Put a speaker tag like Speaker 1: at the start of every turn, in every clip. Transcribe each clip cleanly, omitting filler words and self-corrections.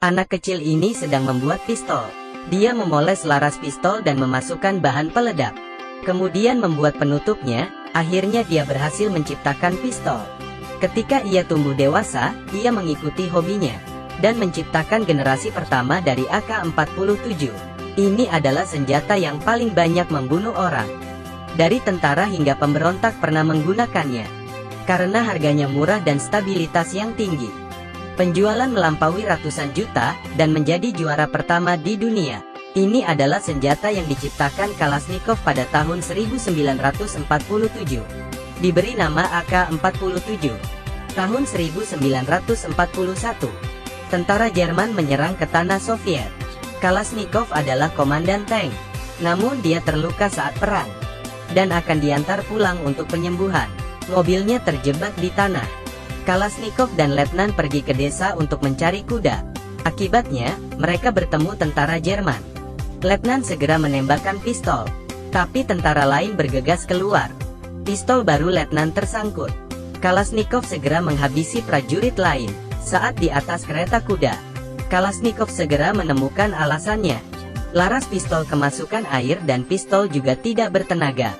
Speaker 1: Anak kecil ini sedang membuat pistol. Dia memoles laras pistol dan memasukkan bahan peledak. Kemudian membuat penutupnya, akhirnya dia berhasil menciptakan pistol. Ketika ia tumbuh dewasa, ia mengikuti hobinya dan menciptakan generasi pertama dari AK-47. Ini adalah senjata yang paling banyak membunuh orang. Dari tentara hingga pemberontak pernah menggunakannya. Karena harganya murah dan stabilitas yang tinggi. Penjualan melampaui ratusan juta, dan menjadi juara pertama di dunia. Ini adalah senjata yang diciptakan Kalashnikov pada tahun 1947. Diberi nama AK-47. Tahun 1941, tentara Jerman menyerang ke tanah Soviet. Kalashnikov adalah komandan tank. Namun dia terluka saat perang, dan akan diantar pulang untuk penyembuhan. Mobilnya terjebak di tanah. Kalashnikov dan letnan pergi ke desa untuk mencari kuda. Akibatnya, mereka bertemu tentara Jerman. Letnan segera menembakkan pistol, tapi tentara lain bergegas keluar. Pistol baru letnan tersangkut. Kalashnikov segera menghabisi prajurit lain. Saat di atas kereta kuda, Kalashnikov segera menemukan alasannya. Laras pistol kemasukan air dan pistol juga tidak bertenaga.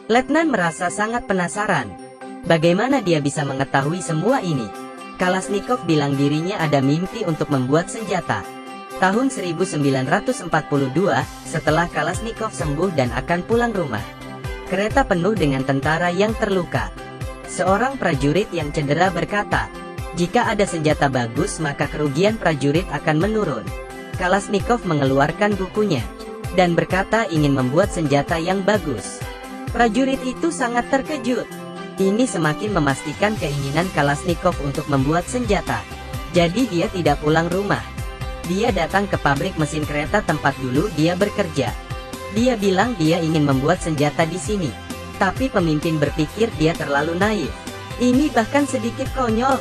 Speaker 1: Letnan merasa sangat penasaran. Bagaimana dia bisa mengetahui semua ini? Kalashnikov bilang dirinya ada mimpi untuk membuat senjata. Tahun 1942, setelah Kalashnikov sembuh dan akan pulang rumah, kereta penuh dengan tentara yang terluka. Seorang prajurit yang cedera berkata, "Jika ada senjata bagus maka kerugian prajurit akan menurun." Kalashnikov mengeluarkan bukunya dan berkata ingin membuat senjata yang bagus. Prajurit itu sangat terkejut. Ini semakin memastikan keinginan Kalashnikov untuk membuat senjata. Jadi dia tidak pulang rumah. Dia datang ke pabrik mesin kereta tempat dulu dia bekerja. Dia bilang dia ingin membuat senjata di sini. Tapi pemimpin berpikir dia terlalu naif. Ini bahkan sedikit konyol.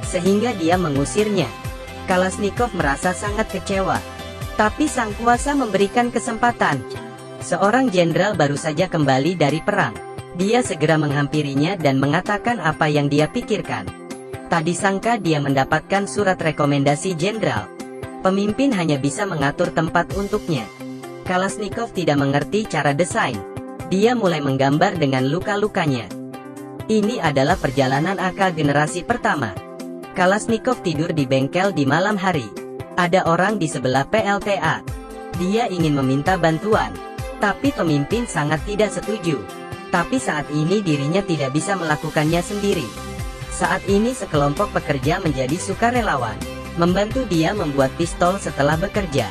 Speaker 1: Sehingga dia mengusirnya. Kalashnikov merasa sangat kecewa. Tapi sang kuasa memberikan kesempatan. Seorang jenderal baru saja kembali dari perang. Dia segera menghampirinya dan mengatakan apa yang dia pikirkan. Tak disangka dia mendapatkan surat rekomendasi jenderal. Pemimpin hanya bisa mengatur tempat untuknya. Kalashnikov tidak mengerti cara desain. Dia mulai menggambar dengan luka-lukanya. Ini adalah perjalanan AK generasi pertama. Kalashnikov tidur di bengkel di malam hari. Ada orang di sebelah PLTA. Dia ingin meminta bantuan. Tapi pemimpin sangat tidak setuju. Tapi saat ini dirinya tidak bisa melakukannya sendiri. Saat ini sekelompok pekerja menjadi sukarelawan, membantu dia membuat pistol setelah bekerja.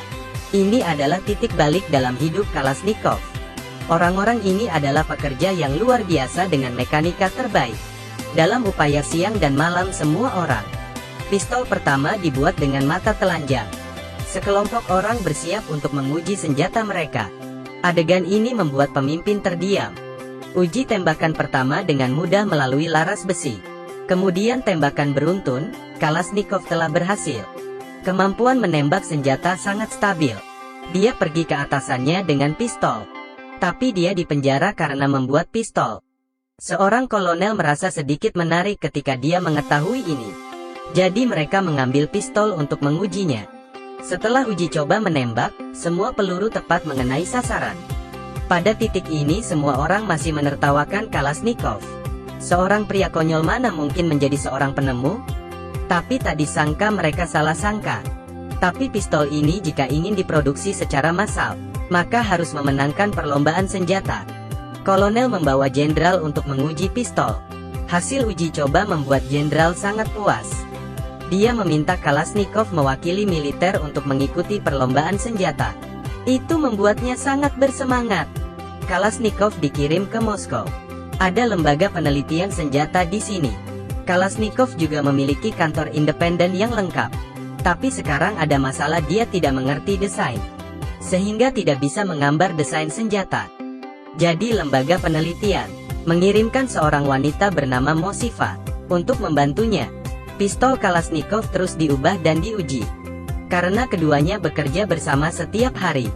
Speaker 1: Ini adalah titik balik dalam hidup Kalashnikov. Orang-orang ini adalah pekerja yang luar biasa dengan mekanika terbaik. Dalam upaya siang dan malam semua orang. Pistol pertama dibuat dengan mata telanjang. Sekelompok orang bersiap untuk menguji senjata mereka. Adegan ini membuat pemimpin terdiam. Uji tembakan pertama dengan mudah melalui laras besi. Kemudian tembakan beruntun, Kalashnikov telah berhasil. Kemampuan menembak senjata sangat stabil. Dia pergi ke atasannya dengan pistol. Tapi dia dipenjara karena membuat pistol. Seorang kolonel merasa sedikit menarik ketika dia mengetahui ini. Jadi mereka mengambil pistol untuk mengujinya. Setelah uji coba menembak, semua peluru tepat mengenai sasaran. Pada titik ini semua orang masih menertawakan Kalashnikov. Seorang pria konyol mana mungkin menjadi seorang penemu? Tapi tak disangka mereka salah sangka. Tapi pistol ini jika ingin diproduksi secara massal, maka harus memenangkan perlombaan senjata. Kolonel membawa jenderal untuk menguji pistol. Hasil uji coba membuat jenderal sangat puas. Dia meminta Kalashnikov mewakili militer untuk mengikuti perlombaan senjata. Itu membuatnya sangat bersemangat. Kalashnikov dikirim ke Moskow. Ada lembaga penelitian senjata di sini. Kalashnikov juga memiliki kantor independen yang lengkap. Tapi sekarang ada masalah, dia tidak mengerti desain. Sehingga tidak bisa menggambar desain senjata. Jadi lembaga penelitian mengirimkan seorang wanita bernama Mosifa untuk membantunya. Pistol Kalashnikov terus diubah dan diuji. Karena keduanya bekerja bersama setiap hari.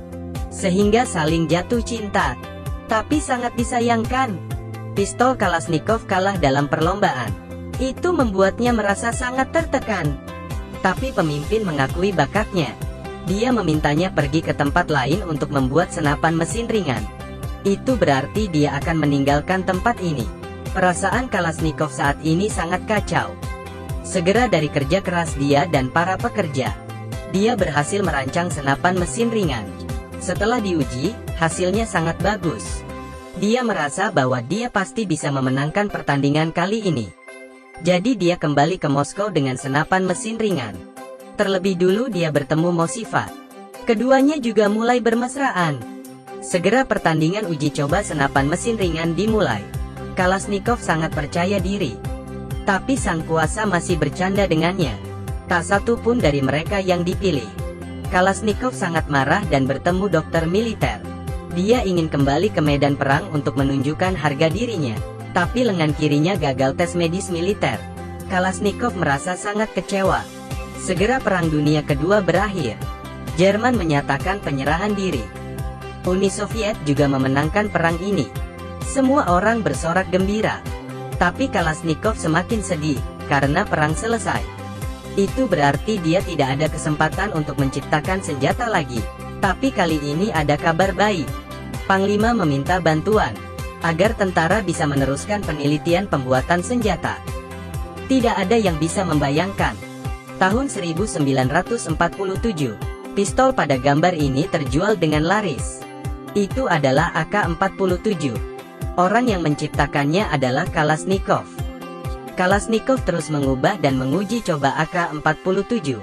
Speaker 1: Sehingga saling jatuh cinta. Tapi sangat disayangkan, pistol Kalashnikov kalah dalam perlombaan. Itu membuatnya merasa sangat tertekan. Tapi pemimpin mengakui bakatnya. Dia memintanya pergi ke tempat lain untuk membuat senapan mesin ringan. Itu berarti dia akan meninggalkan tempat ini. Perasaan Kalashnikov saat ini sangat kacau. Segera dari kerja keras dia dan para pekerja, dia berhasil merancang senapan mesin ringan. Setelah diuji, hasilnya sangat bagus. Dia merasa bahwa dia pasti bisa memenangkan pertandingan kali ini. Jadi dia kembali ke Moskow dengan senapan mesin ringan. Terlebih dulu dia bertemu Mosifat. Keduanya juga mulai bermesraan. Segera pertandingan uji coba senapan mesin ringan dimulai. Kalashnikov sangat percaya diri. Tapi sang kuasa masih bercanda dengannya. Tak satu pun dari mereka yang dipilih. Kalashnikov sangat marah dan bertemu dokter militer. Dia ingin kembali ke medan perang untuk menunjukkan harga dirinya. Tapi lengan kirinya gagal tes medis militer. Kalashnikov merasa sangat kecewa. Segera Perang Dunia Kedua berakhir. Jerman menyatakan penyerahan diri. Uni Soviet juga memenangkan perang ini. Semua orang bersorak gembira. Tapi Kalashnikov semakin sedih, karena perang selesai. Itu berarti dia tidak ada kesempatan untuk menciptakan senjata lagi. Tapi kali ini ada kabar baik. Panglima meminta bantuan, agar tentara bisa meneruskan penelitian pembuatan senjata. Tidak ada yang bisa membayangkan. Tahun 1947, pistol pada gambar ini terjual dengan laris. Itu adalah AK-47. Orang yang menciptakannya adalah Kalashnikov. Kalashnikov terus mengubah dan menguji coba AK-47.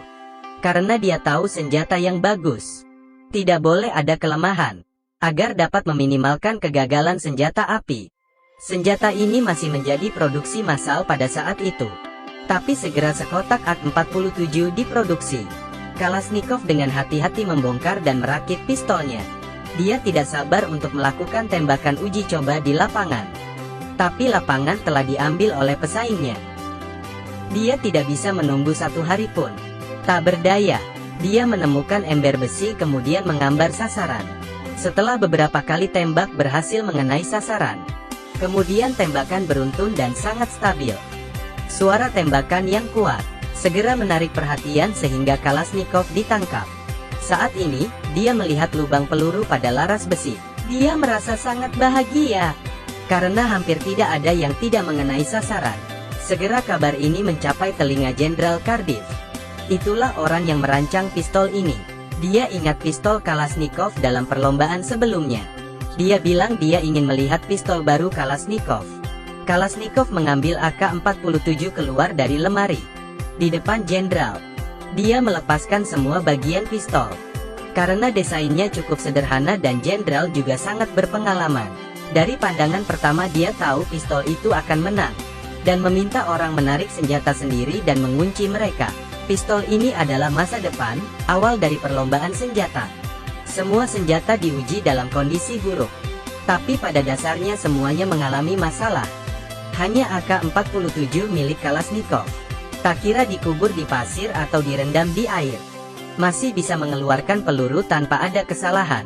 Speaker 1: Karena dia tahu senjata yang bagus. Tidak boleh ada kelemahan. Agar dapat meminimalkan kegagalan senjata api. Senjata ini masih menjadi produksi massal pada saat itu. Tapi segera sekotak AK-47 diproduksi. Kalashnikov dengan hati-hati membongkar dan merakit pistolnya. Dia tidak sabar untuk melakukan tembakan uji coba di lapangan. Tapi lapangan telah diambil oleh pesaingnya. Dia tidak bisa menunggu satu hari pun. Tak berdaya, dia menemukan ember besi kemudian menggambar sasaran. Setelah beberapa kali tembak berhasil mengenai sasaran. Kemudian tembakan beruntun dan sangat stabil. Suara tembakan yang kuat segera menarik perhatian sehingga Kalashnikov ditangkap. Saat ini, dia melihat lubang peluru pada laras besi. Dia merasa sangat bahagia, karena hampir tidak ada yang tidak mengenai sasaran. Segera kabar ini mencapai telinga Jenderal Kardif. Itulah orang yang merancang pistol ini. Dia ingat pistol Kalashnikov dalam perlombaan sebelumnya. Dia bilang dia ingin melihat pistol baru Kalashnikov. Kalashnikov mengambil AK-47 keluar dari lemari. Di depan jenderal, dia melepaskan semua bagian pistol. Karena desainnya cukup sederhana dan jenderal juga sangat berpengalaman. Dari pandangan pertama dia tahu pistol itu akan menang. Dan meminta orang menarik senjata sendiri dan mengunci mereka. Pistol ini adalah masa depan, awal dari perlombaan senjata. Semua senjata diuji dalam kondisi buruk. Tapi pada dasarnya semuanya mengalami masalah. Hanya AK-47 milik Kalashnikov. Tak kira dikubur di pasir atau direndam di air. Masih bisa mengeluarkan peluru tanpa ada kesalahan.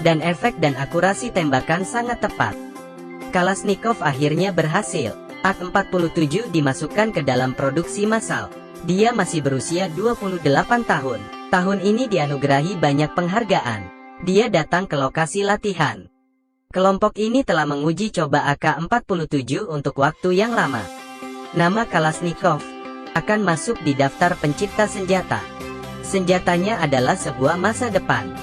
Speaker 1: Dan efek dan akurasi tembakan sangat tepat. Kalashnikov akhirnya berhasil. AK-47 dimasukkan ke dalam produksi massal. Dia masih berusia 28 tahun. Tahun ini dianugerahi banyak penghargaan. Dia datang ke lokasi latihan. Kelompok ini telah menguji coba AK-47 untuk waktu yang lama. Nama Kalashnikov akan masuk di daftar pencipta senjata. Senjatanya adalah sebuah masa depan.